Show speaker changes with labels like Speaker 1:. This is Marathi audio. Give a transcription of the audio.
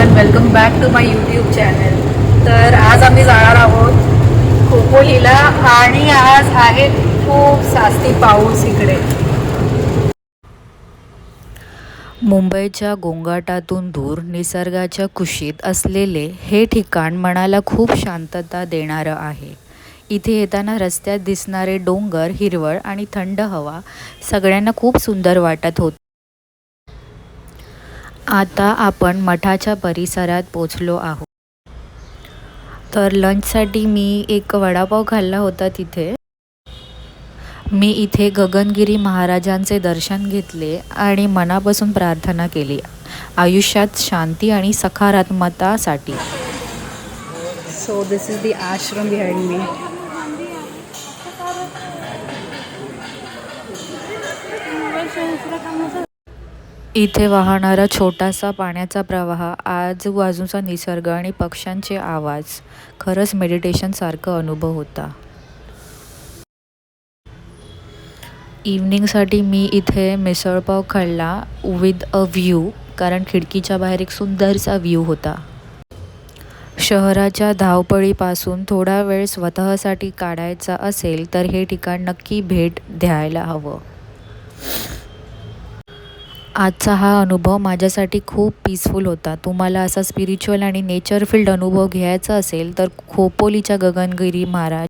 Speaker 1: Everyone, welcome back to my YouTube channel. तर आज आम्ही जाणार आहोत खोपोलीला आणि आज आहे खूप जास्ती पाऊस इकडे.
Speaker 2: मुंबईच्या गोंगाटातून दूर निसर्गाच्या कुशीत असलेले हे ठिकाण मनाला खूप शांतता देणारं आहे. इथे येताना रस्त्यात दिसणारे डोंगर, हिरवळ आणि थंड हवा सगळ्यांना खूप सुंदर वाटत होतं. आता आपण मठाच्या परिसरात पोचलो आहोत. तर लंचसाठी मी एक वडापाव खाल्ला होता तिथे. मी इथे गगनगिरी महाराजांचे दर्शन घेतले आणि मनापासून प्रार्थना केली, आयुष्यात शांती आणि सकारात्मकतासाठी.
Speaker 1: So this is the ashram behind me.
Speaker 2: इथे वाहणारा छोटासा पाण्याचा प्रवाह, आजूबाजूचा निसर्ग आणि पक्ष्यांचे आवाज खरंच मेडिटेशनसारखा अनुभव होता. इव्हनिंगसाठी मी इथे मिसळपाव खाल्ला विथ अ व्ह्यू, कारण खिडकीच्या बाहेर एक सुंदरसा व्ह्यू होता. शहराच्या धावपळीपासून थोडा वेळ स्वतःसाठी काढायचा असेल तर हे ठिकाण नक्की भेट द्यायला हवं. आजचा हा अनुभव माझ्यासाठी खूप पीसफुल होता. तुम्हाला असा स्पिरिच्युअल आणि नेचर फील्ड अनुभव घ्यायचा असेल तर खोपोलीच्या गगनगिरी महाराज